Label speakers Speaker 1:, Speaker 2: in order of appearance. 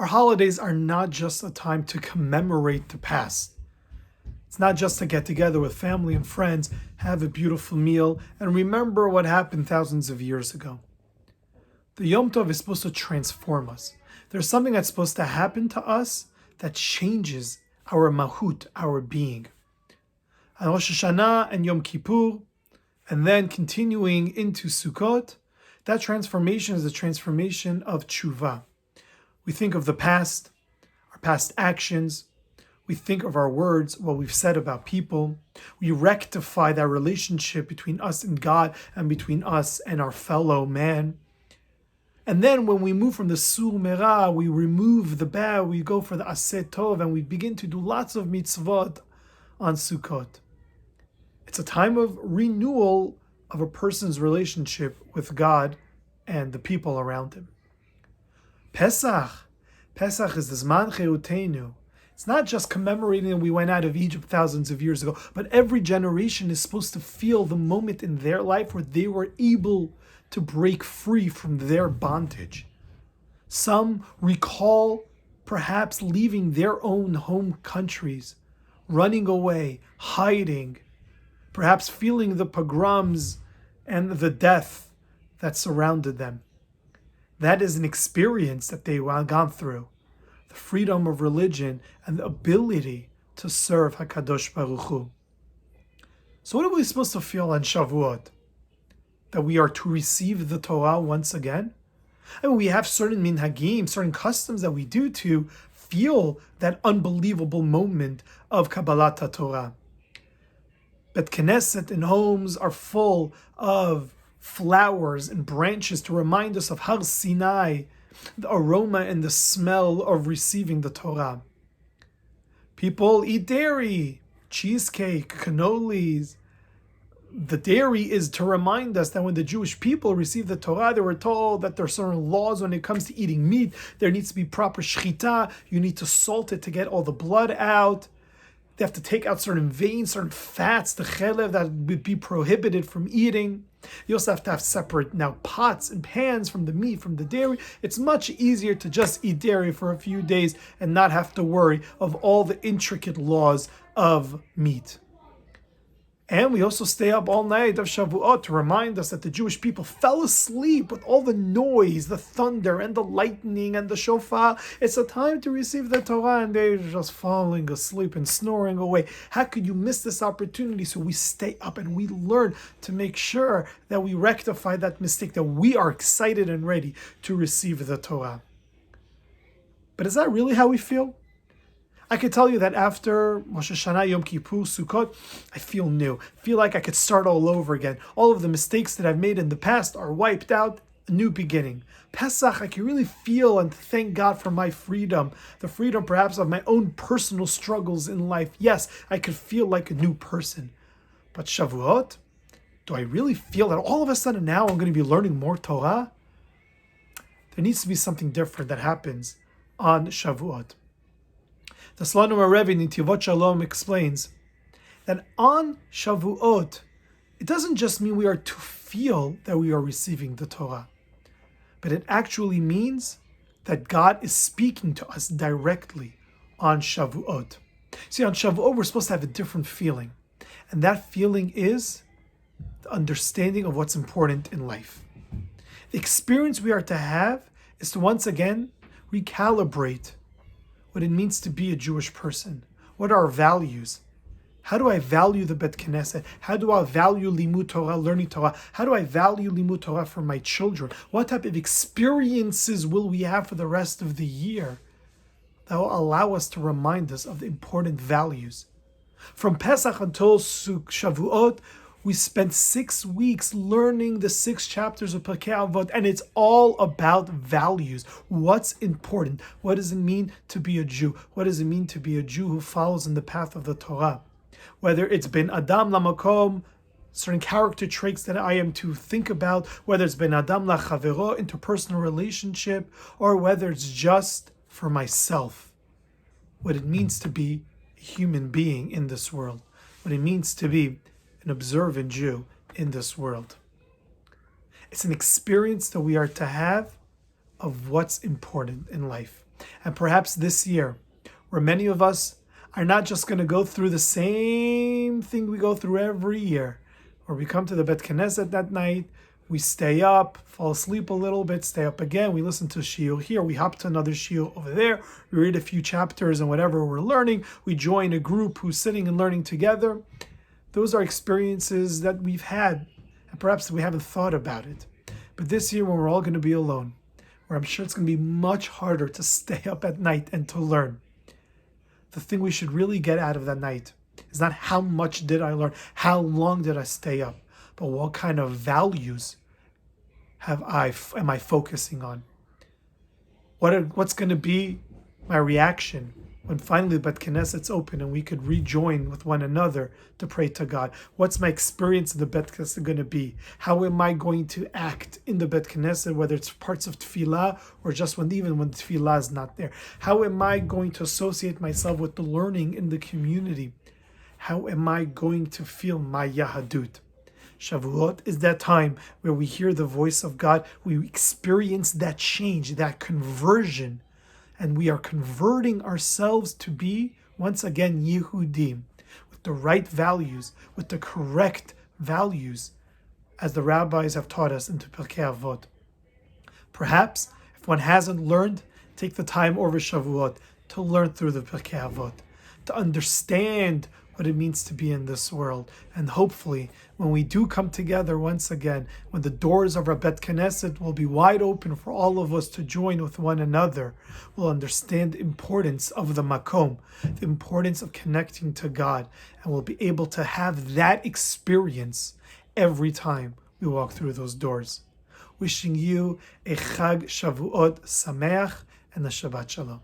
Speaker 1: Our holidays are not just a time to commemorate the past. It's not just to get together with family and friends, have a beautiful meal, and remember what happened thousands of years ago. The Yom Tov is supposed to transform us. There's something that's supposed to happen to us that changes our mahut, our being. On Rosh Hashanah and Yom Kippur, and then continuing into Sukkot, that transformation is a transformation of tshuva. We think of the past, our past actions. We think of our words, what we've said about people. We rectify that relationship between us and God and between us and our fellow man. And then when we move from the Sur Merah, we remove the bad, we go for the Aseh Tov, and we begin to do lots of mitzvot on Sukkot. It's a time of renewal of a person's relationship with God and the people around him. Pesach is the Zman Cheutenu. It's not just commemorating that we went out of Egypt thousands of years ago, but every generation is supposed to feel the moment in their life where they were able to break free from their bondage. Some recall perhaps leaving their own home countries, running away, hiding, perhaps feeling the pogroms and the death that surrounded them. That is an experience that they've gone through. The freedom of religion and the ability to serve HaKadosh Baruch Hu. So what are we supposed to feel on Shavuot? That we are to receive the Torah once again? I mean, we have certain minhagim, certain customs that we do to feel that unbelievable moment of Kabbalat HaTorah. Bet Knesset and homes are full of flowers and branches to remind us of Har Sinai, the aroma and the smell of receiving the Torah. People eat dairy, cheesecake, cannolis. The dairy is to remind us that when the Jewish people received the Torah, they were told that there are certain laws when it comes to eating meat. There needs to be proper shechita. You need to salt it to get all the blood out. They have to take out certain veins, certain fats, the chelev that would be prohibited from eating. You also have to have separate now pots and pans from the meat, from the dairy. It's much easier to just eat dairy for a few days and not have to worry of all the intricate laws of meat. And we also stay up all night of Shavuot to remind us that the Jewish people fell asleep with all the noise, the thunder and the lightning and the shofar. It's a time to receive the Torah and they're just falling asleep and snoring away. How could you miss this opportunity? So we stay up and we learn to make sure that we rectify that mistake, that we are excited and ready to receive the Torah. But is that really how we feel? I can tell you that after Rosh Hashanah, Yom Kippur, Sukkot, I feel new. I feel like I could start all over again. All of the mistakes that I've made in the past are wiped out, a new beginning. Pesach, I can really feel and thank God for my freedom. The freedom perhaps of my own personal struggles in life. Yes, I could feel like a new person. But Shavuot, do I really feel that all of a sudden now I'm going to be learning more Torah? There needs to be something different that happens on Shavuot. The Slanu Rebbe in Tivot Shalom explains that on Shavuot, it doesn't just mean we are to feel that we are receiving the Torah, but it actually means that God is speaking to us directly on Shavuot. See, on Shavuot, we're supposed to have a different feeling, and that feeling is the understanding of what's important in life. The experience we are to have is to once again recalibrate what it means to be a Jewish person. What are our values? How do I value the Bet Knesset? How do I value Limud Torah, learning Torah? How do I value Limud Torah for my children? What type of experiences will we have for the rest of the year that will allow us to remind us of the important values? From Pesach until Shavuot, we spent 6 weeks learning the 6 chapters of Pirkei Avot, and it's all about values. What's important? What does it mean to be a Jew? What does it mean to be a Jew who follows in the path of the Torah? Whether it's Ben Adam Lamakom, certain character traits that I am to think about, whether it's Ben Adam Lachavero, interpersonal relationship, or whether it's just for myself. What it means to be a human being in this world. What it means to be an observant Jew in this world. It's an experience that we are to have of what's important in life. And perhaps this year, where many of us are not just going to go through the same thing we go through every year, where we come to the Bet Knesset that night, we stay up, fall asleep a little bit, stay up again, we listen to shiur here, we hop to another shiur over there, we read a few chapters and whatever we're learning, we join a group who's sitting and learning together. Those are experiences that we've had, and perhaps we haven't thought about it. But this year, when we're all going to be alone, where I'm sure it's going to be much harder to stay up at night and to learn, the thing we should really get out of that night is not how much did I learn, how long did I stay up, but what kind of values am I focusing on? What's going to be my reaction when finally the Bet Knesset's open and we could rejoin with one another to pray to God? What's my experience of the Bet Knesset going to be? How am I going to act in the Bet Knesset, whether it's parts of Tefillah or just even when Tefillah is not there? How am I going to associate myself with the learning in the community? How am I going to feel my Yahadut? Shavuot is that time where we hear the voice of God, we experience that change, that conversion, and we are converting ourselves to be, once again, Yehudim, with the right values, with the correct values, as the rabbis have taught us in Pirkei Avot. Perhaps, if one hasn't learned, take the time over Shavuot to learn through the Pirkei Avot, to understand what it means to be in this world. And hopefully, when we do come together once again, when the doors of our Bet Knesset will be wide open for all of us to join with one another, we'll understand the importance of the Makom, the importance of connecting to God, and we'll be able to have that experience every time we walk through those doors. Wishing you a Chag Shavuot Sameach and a Shabbat Shalom.